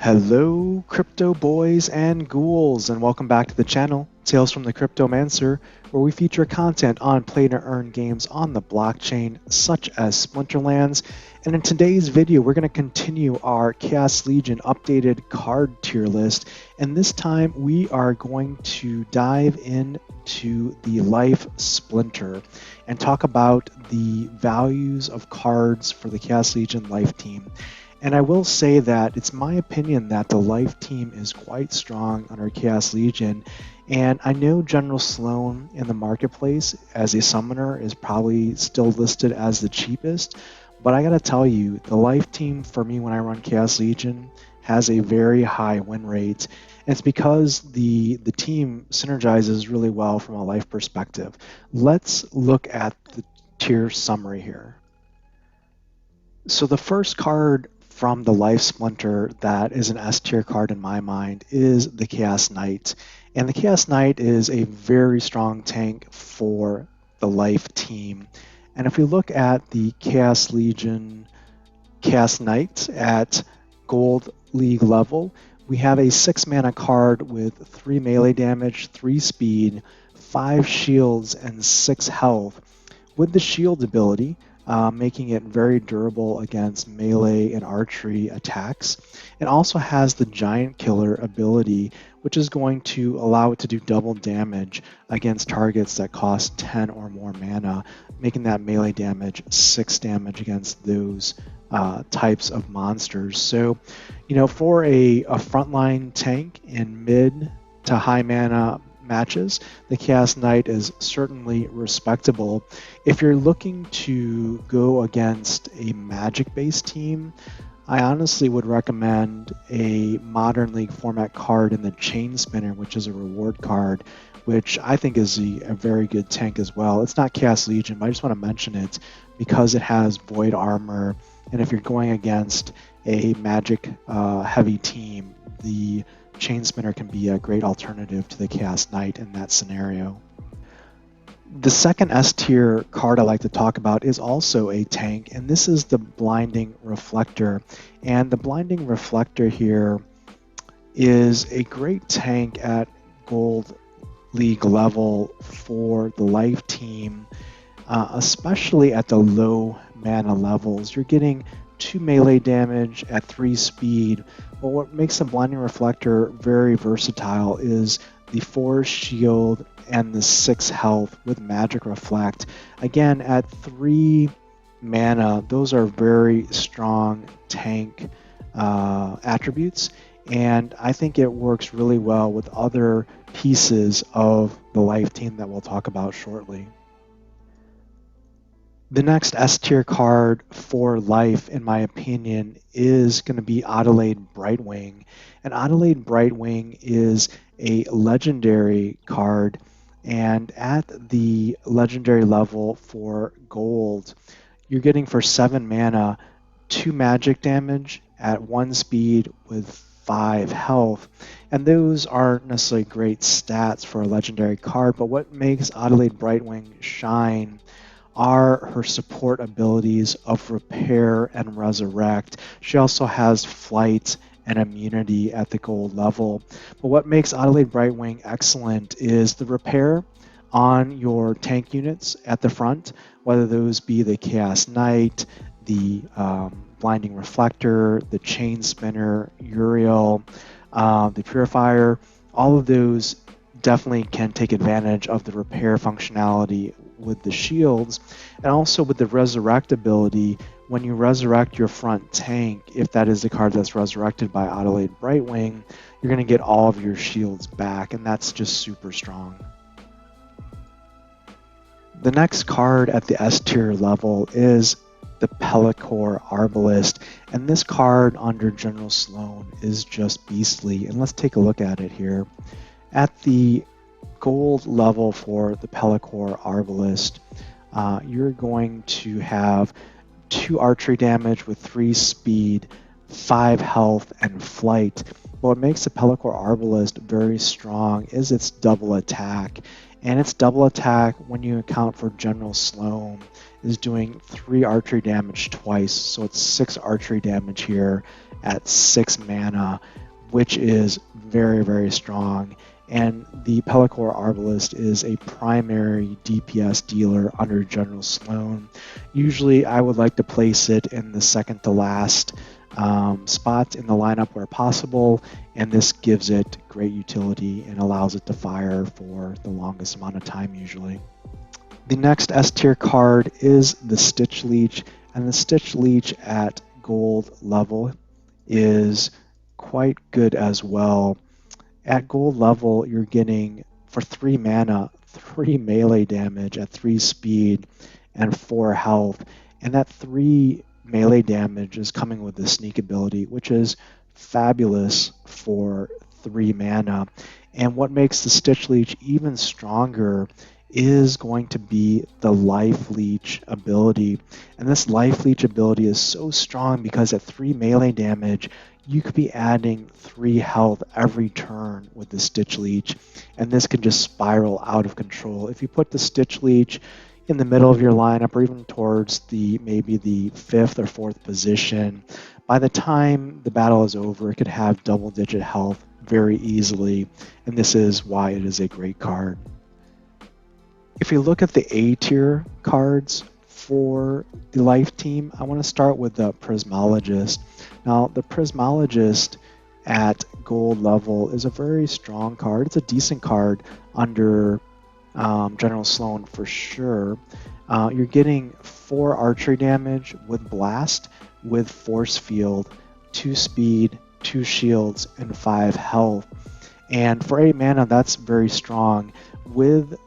Hello, crypto boys and ghouls, and welcome back to the channel, Tales from the Cryptomancer, where we feature content on play-to-earn games on the blockchain, such as Splinterlands. And in today's video, we're going to continue our Chaos Legion updated card tier list, and this time we are going to dive into the Life Splinter and talk about the values of cards for the Chaos Legion Life team. And I will say that it's my opinion that the Life team is quite strong under Chaos Legion. And I know General Sloan in the marketplace as a summoner is probably still listed as the cheapest. But I gotta tell you, the Life team for me when I run Chaos Legion has a very high win rate. And it's because the team synergizes really well from a Life perspective. Let's look at the tier summary here. So the first card from the Life Splinter that is an S tier card in my mind is the Chaos Knight. And the Chaos Knight is a very strong tank for the Life team. And if we look at the Chaos Legion Chaos Knight at Gold League level, we have a 6 mana card with 3 melee damage, 3 speed, 5 shields, and 6 health. With the shield ability, making it very durable against melee and archery attacks. It also has the Giant Killer ability, which is going to allow it to do double damage against targets that cost 10 or more mana, making that melee damage 6 damage against those types of monsters. So, for a frontline tank in mid to high mana matches, the Chaos Knight is certainly respectable. If you're looking to go against a Magic-based team, I honestly would recommend a Modern League format card in the Chain Spinner, which is a reward card, which I think is a very good tank as well. It's not Chaos Legion, but I just want to mention it because it has Void Armor, and if you're going against a Magic heavy team, the Chain Spinner can be a great alternative to the Chaos Knight in that scenario. The second S tier card I like to talk about is also a tank, and this is the Blinding Reflector. And the Blinding Reflector here is a great tank at Gold League level for the Life team, especially at the low mana levels. You're getting 2 melee damage at 3 speed, but what makes the Blinding Reflector very versatile is the 4 shield and the 6 health with Magic Reflect. Again, at 3 mana, those are very strong tank attributes, and I think it works really well with other pieces of the Life team that we'll talk about shortly. The next S tier card for Life, in my opinion, is going to be Adeline Brightwing. And Adeline Brightwing is a legendary card, and at the legendary level for gold, you're getting for 7 mana 2 magic damage at 1 speed with 5 health. And those aren't necessarily great stats for a legendary card, but what makes Adeline Brightwing shine are her support abilities of Repair and Resurrect. She also has Flight and Immunity at the gold level. But what makes Adeline Brightwing excellent is the repair on your tank units at the front, whether those be the Chaos Knight, the Blinding Reflector, the Chain Spinner, Uriel, the Purifier. All of those definitely can take advantage of the repair functionality with the shields, and also with the resurrect ability. When you resurrect your front tank, if that is the card that's resurrected by Adeline Brightwing, you're going to get all of your shields back, and that's just super strong. The next card at the S tier level is the Pelicore Arbolist, and this card under General Sloan is just beastly, and let's take a look at it here. At the gold level for the Pelicore Arbolist, you're going to have 2 archery damage with 3 speed, 5 health, and flight. What makes the Pelicore Arbolist very strong is its double attack. and its double attack, when you account for General Sloan, is doing 3 archery damage twice, so it's 6 archery damage here at 6 mana, which is very, very strong. And the Pelicore Arbolist is a primary DPS dealer under General Sloan. Usually I would like to place it in the second to last spot in the lineup where possible, and this gives it great utility and allows it to fire for the longest amount of time usually. The next S tier card is the Stitch Leech, and the Stitch Leech at gold level is quite good as well. At gold level, you're getting, for 3 mana, 3 melee damage at 3 speed and 4 health, and that 3 melee damage is coming with the sneak ability, which is fabulous for 3 mana. And what makes the Stitch Leech even stronger is going to be the Life Leech ability. And this Life Leech ability is so strong because at 3 melee damage, you could be adding 3 health every turn with the Stitch Leech, and this can just spiral out of control. If you put the Stitch Leech in the middle of your lineup or even towards maybe the 5th or 4th position, by the time the battle is over, it could have double-digit health very easily, and this is why it is a great card. If you look at the A tier cards for the Life team, I want to start with the Prismologist. Now, the Prismologist at gold level is a very strong card. It's a decent card under General Sloan for sure. You're getting 4 archery damage with Blast, with Force Field, 2 speed, 2 shields, and 5 health. And for 8 mana, that's very strong. With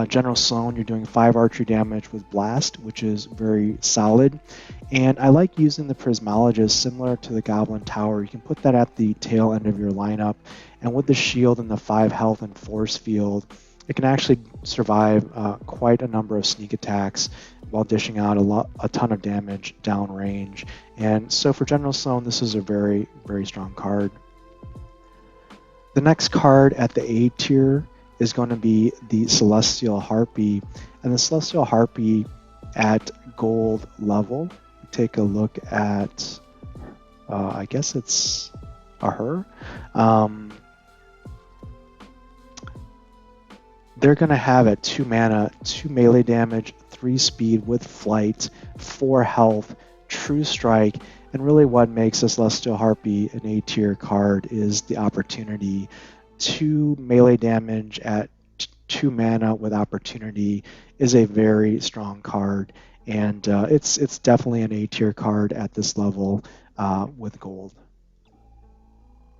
General Sloan, you're doing 5 archery damage with Blast, which is very solid. And I like using the Prismologist similar to the Goblin Tower. You can put that at the tail end of your lineup, and with the shield and the 5 health and Force Field, it can actually survive quite a number of sneak attacks while dishing out a ton of damage downrange. And so for General Sloan, this is a very, very strong card. The next card at the A tier is going to be the Celestial Harpy, and the Celestial Harpy at gold level, take a look at, I guess it's her. They're going to have at 2 mana, 2 melee damage, 3 speed with flight, 4 health, true strike, and really what makes this Celestial Harpy an A tier card is the opportunity. 2 melee damage at 2 mana with opportunity is a very strong card, and it's definitely an A tier card at this level with gold.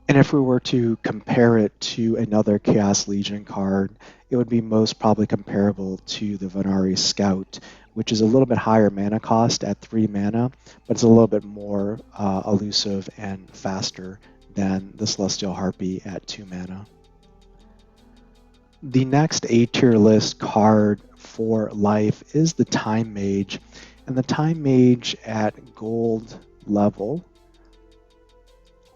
And if we were to compare it to another Chaos Legion card, it would be most probably comparable to the Venari Scout, which is a little bit higher mana cost at 3 mana, but it's a little bit more elusive and faster than the Celestial Harpy at 2 mana. The next A tier list card for Life is the Time Mage, and the Time Mage at gold level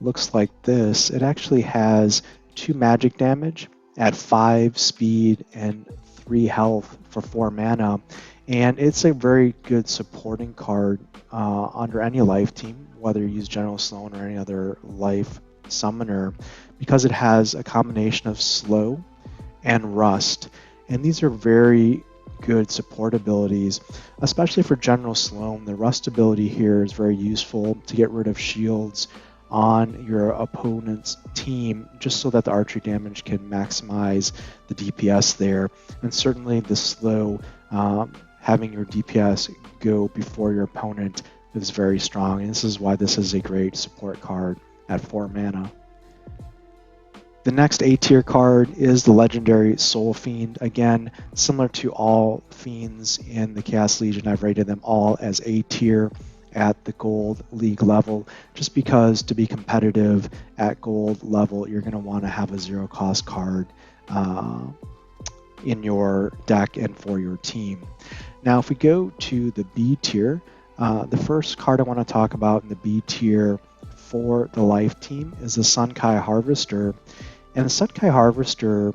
looks like this. It actually has 2 magic damage at 5 speed and 3 health for 4 mana, and it's a very good supporting card under any Life team, whether you use General Sloan or any other Life summoner, because it has a combination of slow and rust, and these are very good support abilities, especially for General Sloan. The rust ability here is very useful to get rid of shields on your opponent's team, just so that the archery damage can maximize the DPS there. And certainly the slow, having your DPS go before your opponent is very strong, and this is why this is a great support card at 4 mana. The next A tier card is the legendary Soul Fiend. Again, similar to all Fiends in the Chaos Legion, I've rated them all as A tier at the gold league level, just because to be competitive at gold level, you're going to want to have a 0-cost card in your deck and for your team. Now, if we go to the B tier, the first card I want to talk about in the B tier for the Life team is the Sunkai Harvester. And the Sunkai Harvester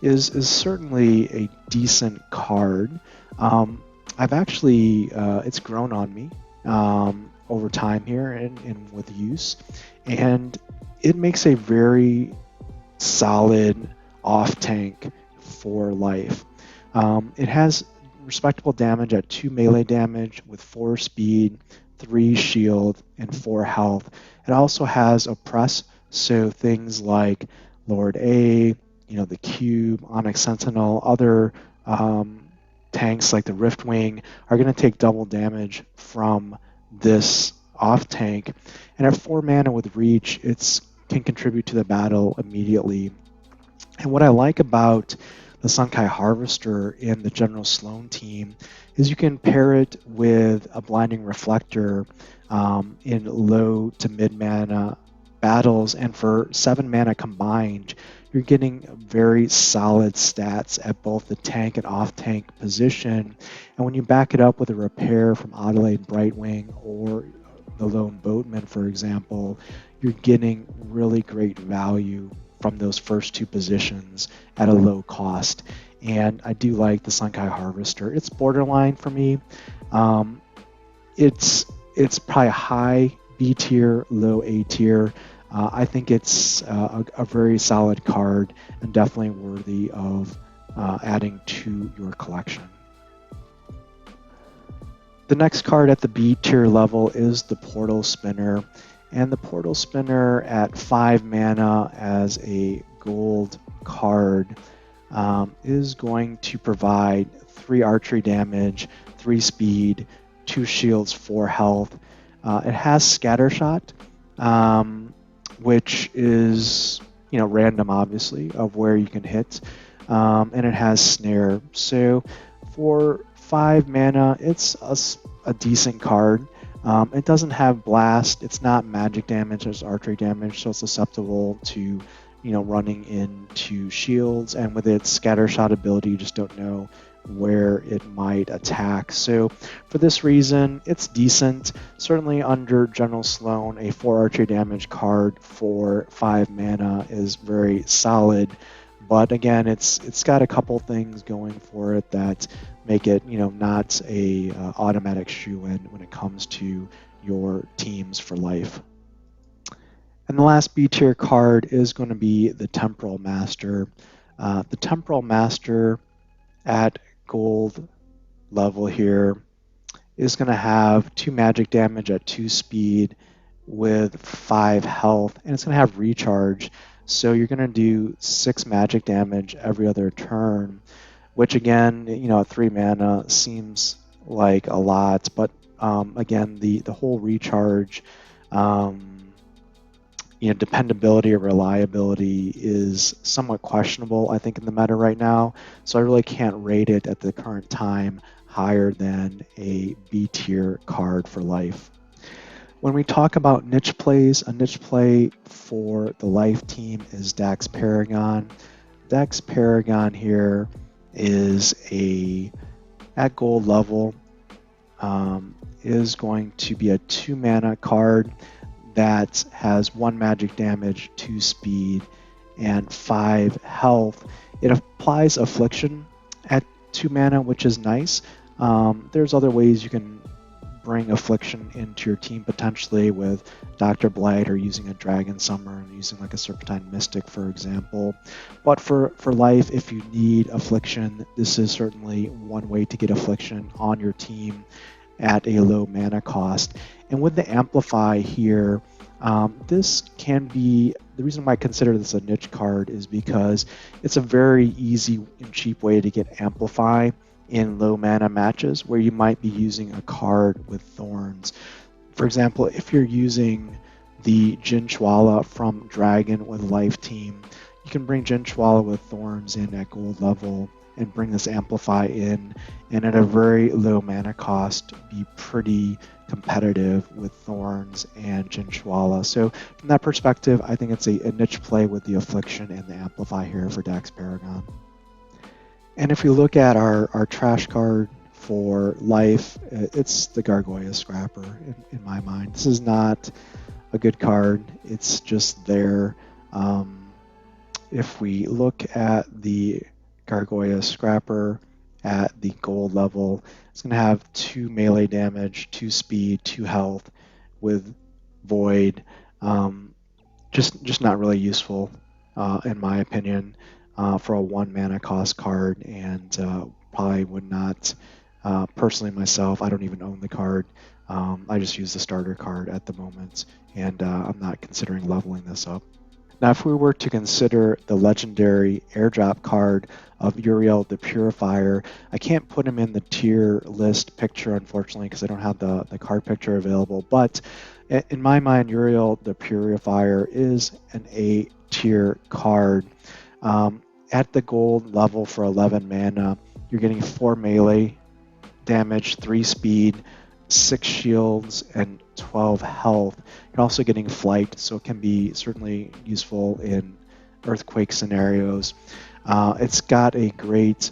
is certainly a decent card. I've actually it's grown on me over time here and with use, and it makes a very solid off tank for life. It has respectable damage at 2 melee damage with 4 speed, 3 shield, and 4 health. It also has oppress, so things like Lord A, the Cube, Onyx Sentinel, other tanks like the Riftwing are going to take double damage from this off tank. And at 4 mana with Reach, it can contribute to the battle immediately. And what I like about the Sunkai Harvester in the General Sloan team is you can pair it with a Blinding Reflector in low to mid mana battles, and for 7 mana combined, you're getting very solid stats at both the tank and off tank position. And when you back it up with a repair from Adeline Brightwing or the Lone Boatman, for example, you're getting really great value from those first 2 positions at a low cost. And I do like the Sunkai Harvester. It's borderline for me. It's probably high B tier, low A tier. I think it's a very solid card and definitely worthy of adding to your collection. The next card at the B tier level is the Portal Spinner. And the Portal Spinner at 5 mana as a gold card is going to provide 3 archery damage, 3 speed, 2 shields, 4 health. It has Scattershot, which is random, obviously, of where you can hit, and it has Snare. So for 5 mana, it's a decent card. It doesn't have blast. It's not magic damage. There's archery damage, so it's susceptible to, running into shields. And with its Scattershot ability, you just don't know where it might attack. So for this reason, it's decent. Certainly under General Sloan, a 4 archery damage card for 5 mana is very solid. But again, it's got a couple things going for it that make it, not a automatic shoe-in when it comes to your teams for life. And the last B tier card is going to be the Temporal Master. The Temporal Master at gold level here is going to have 2 magic damage at 2 speed with 5 health, and it's going to have recharge. So you're going to do 6 magic damage every other turn, which again, at 3 mana seems like a lot, but again, the whole recharge, dependability or reliability is somewhat questionable, I think, in the meta right now. So I really can't rate it at the current time higher than a B tier card for life. When we talk about niche plays, a niche play for the life team is Dex Paragon. Dex Paragon here is at gold level, is going to be a 2 mana card that has 1 magic damage, 2 speed, and 5 health. It applies Affliction at 2 mana, which is nice. There's other ways you can bring Affliction into your team, potentially with Dr. Blight or using a Dragon Summer and using like a Serpentine Mystic, for example. But for life, if you need Affliction, this is certainly one way to get Affliction on your team at a low mana cost. And with the Amplify here, this can be, the reason why I consider this a niche card is because it's a very easy and cheap way to get Amplify in low mana matches where you might be using a card with Thorns. For example, if you're using the Jinchwala from Dragon with Life Team, you can bring Jinchwala with Thorns in at gold level and bring this Amplify in, and at a very low mana cost be pretty competitive with Thorns and Jinchwala. So from that perspective, I think it's a niche play with the Affliction and the Amplify here for Dex Paragon. And if we look at our trash card for life, it's the Gargoyle Scrapper in my mind. This is not a good card. It's just there. if we look at the Gargoyle Scrapper at the gold level, it's going to have 2 melee damage, 2 speed, 2 health with Void. Just not really useful, in my opinion, for a 1 mana cost card, and probably would not, personally myself, I don't even own the card. I just use the starter card at the moment, and I'm not considering leveling this up. Now, if we were to consider the legendary airdrop card of Uriel the Purifier, I can't put him in the tier list picture, unfortunately, because I don't have the card picture available. But in my mind, Uriel the Purifier is an A tier card. At the gold level for 11 mana, you're getting 4 melee damage, 3 speed, 6 shields, and 12 health. You're also getting flight, so it can be certainly useful in earthquake scenarios. It's got a great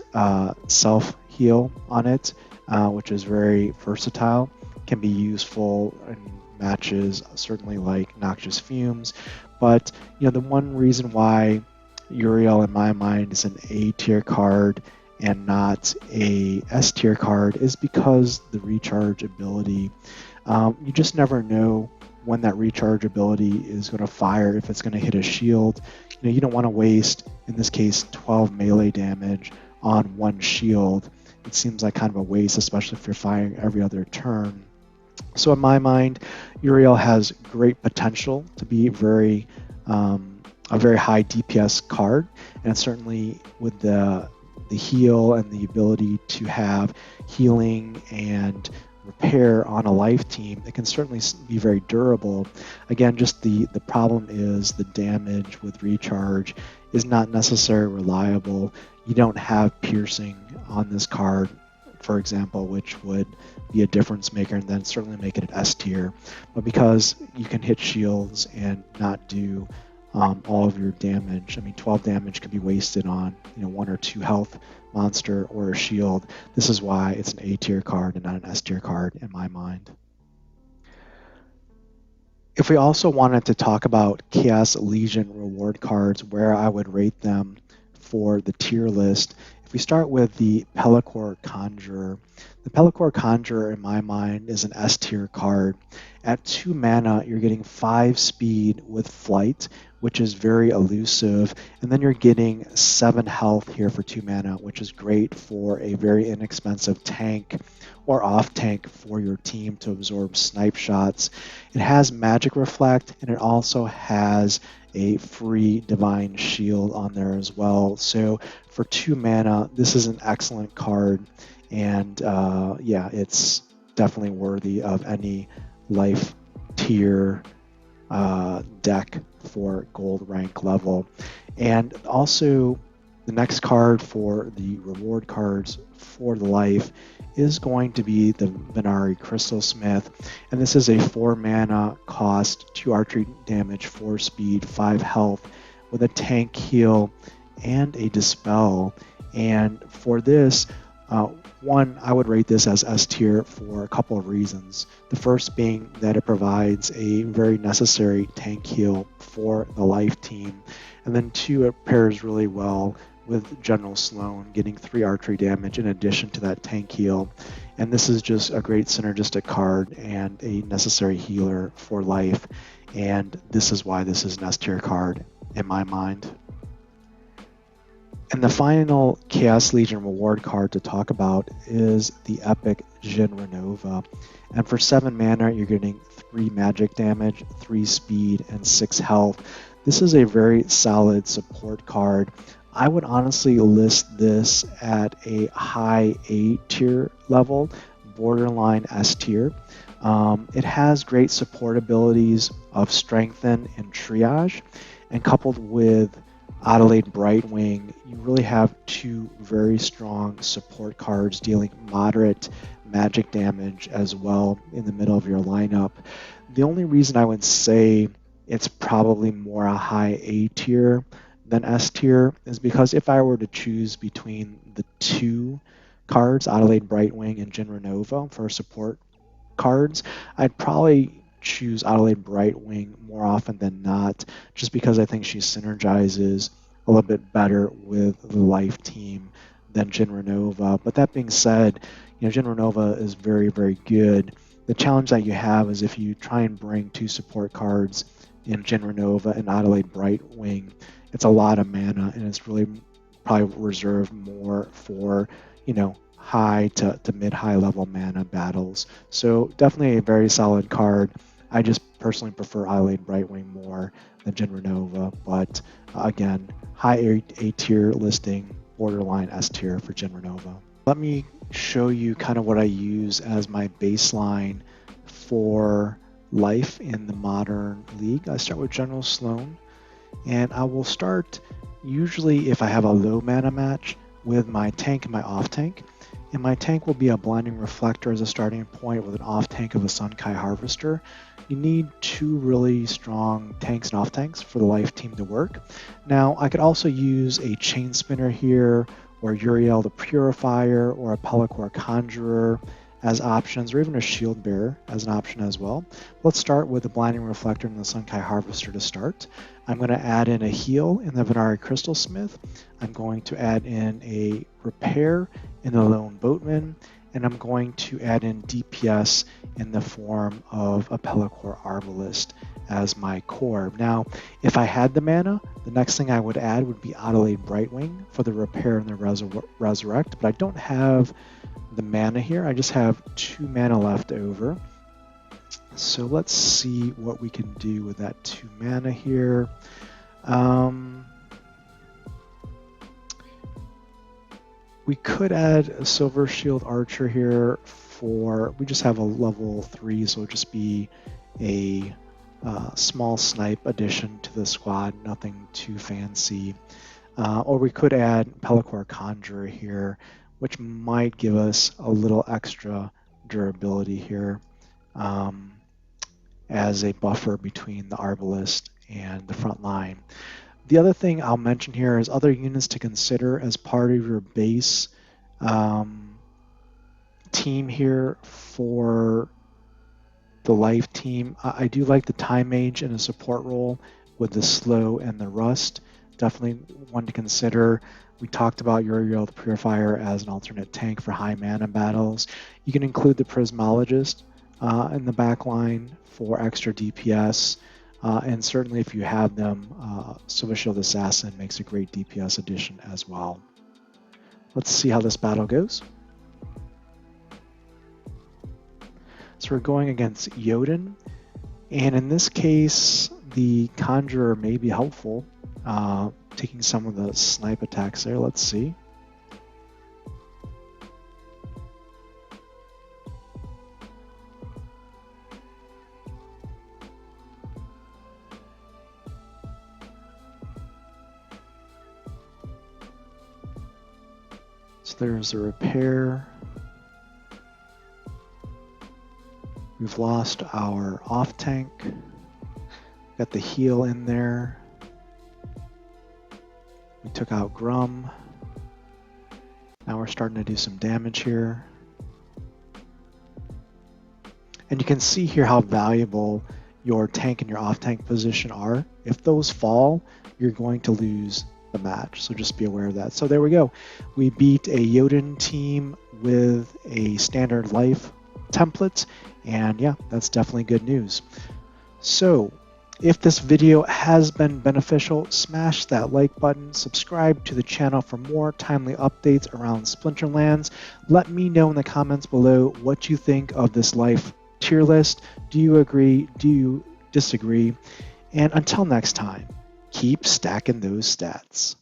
self heal on it, which is very versatile. Can be useful in matches, certainly like Noxious Fumes. But the one reason why Uriel, in my mind, is an A tier card and not a S tier card is because the recharge ability. You just never know when that recharge ability is going to fire, if it's going to hit a shield. You don't want to waste, in this case, 12 melee damage on 1 shield. It seems like kind of a waste, especially if you're firing every other turn. So in my mind, Uriel has great potential to be a very high DPS card, and certainly with the heal and the ability to have healing and repair on a life team, it can certainly be very durable. Again, just the problem is the damage with recharge is not necessarily reliable. You don't have piercing on this card, for example, which would be a difference maker and then certainly make it an S tier. But because you can hit shields and not do all of your damage. 12 damage could be wasted on 1 or 2 health monster or a shield. This is why it's an A tier card and not an S tier card in my mind. If we also wanted to talk about Chaos Legion reward cards, where I would rate them for the tier list, if we start with the Pelicore Conjurer, the Pelicore Conjurer in my mind is an S tier card. At 2 mana, you're getting 5 speed with flight, which is very elusive, and then you're getting 7 health here for 2 mana, which is great for a very inexpensive tank or off tank for your team to absorb snipe shots. It has Magic Reflect, and it also has a free Divine Shield on there as well. So for 2 mana, this is an excellent card, and it's definitely worthy of any life tier deck for gold rank level. And also, the next card for the reward cards for the life is going to be the Venari Crystal Smith, and this is a 4 mana cost, 2 archery damage, 4 speed, 5 health with a tank heal and a dispel. And for this, one, I would rate this as S tier for a couple of reasons. The first being that it provides a very necessary tank heal for the life team, and then 2, it pairs really well with General Sloan, getting 3 archery damage in addition to that tank heal. And this is just a great synergistic card and a necessary healer for life. And this is why this is an S tier card in my mind. And the final Chaos Legion reward card to talk about is the epic Jin Renova. And for 7 mana, you're getting 3 magic damage, 3 speed, and 6 health. This is a very solid support card. I would honestly list this at a high A tier level, borderline S tier. It has great support abilities of Strengthen and Triage, and coupled with Adeline Brightwing, you really have 2 very strong support cards dealing moderate magic damage as well in the middle of your lineup. The only reason I would say it's probably more a high A tier than S tier is because if I were to choose between the 2 cards, Adeline Brightwing and Jin Renova, for support cards, I'd probably choose Adeline Brightwing more often than not, just because I think she synergizes a little bit better with the life team than Jin Renova. But that being said, Jin Renova is very, very good. The challenge that you have is if you try and bring 2 support cards in Jin Renova and Adeline Brightwing, it's a lot of mana, and it's really probably reserved more for, high to mid-high level mana battles. So definitely a very solid card. I just personally prefer Adeline Brightwing more than Jin Renova, but again, high A tier listing, borderline S tier for Jin Renova. Let me show you kind of what I use as my baseline for life in the modern league. I start with General Sloan, and I will start usually if I have a low mana match with my tank and my off tank. And my tank will be a Blinding Reflector as a starting point with an off tank of a Sunkai Harvester. You need 2 really strong tanks and off tanks for the life team to work. Now, I could also use a Chain Spinner here, or Uriel the Purifier, or a Pelicore Conjurer as options, or even a Shield Bearer as an option as well. Let's start with the Blinding Reflector and the Sunkai Harvester to start. I'm going to add in a heal in the Venari Crystal Smith. I'm going to add in a repair in the Lone Boatman, and I'm going to add in DPS in the form of a Pelicore Arbolist as my core. Now, if I had the mana, the next thing I would add would be Adeline Brightwing for the repair and the resurrect, but I don't have the mana here. I just have 2 mana left over. So let's see what we can do with that 2 mana here. We could add a Silver Shield Archer here we just have a level 3, so it'll just be a small snipe addition to the squad, nothing too fancy. Or we could add Pelicore Conjurer here, which might give us a little extra durability here as a buffer between the Arbalist and the front line. The other thing I'll mention here is other units to consider as part of your base team here for the life team. I do like the Time Mage in a support role with the slow and the rust. Definitely one to consider. We talked about Uriel Purifier as an alternate tank for high mana battles. You can include the Prismologist in the back line for extra DPS. And certainly if you have them, Silver Shield Assassin makes a great DPS addition as well. Let's see how this battle goes. So we're going against Jotun, and in this case, the Conjurer may be helpful, taking some of the snipe attacks there. Let's see. So there's a repair. We've lost our off tank. Got the heal in there. We took out Grum. Now we're starting to do some damage here. And you can see here how valuable your tank and your off tank position are. If those fall, you're going to lose the match. So just be aware of that. So there we go. We beat a Jotun team with a standard life template. And yeah, that's definitely good news. So if this video has been beneficial, smash that like button, subscribe to the channel for more timely updates around Splinterlands. Let me know in the comments below what you think of this life tier list. Do you agree? Do you disagree? And until next time, keep stacking those stats.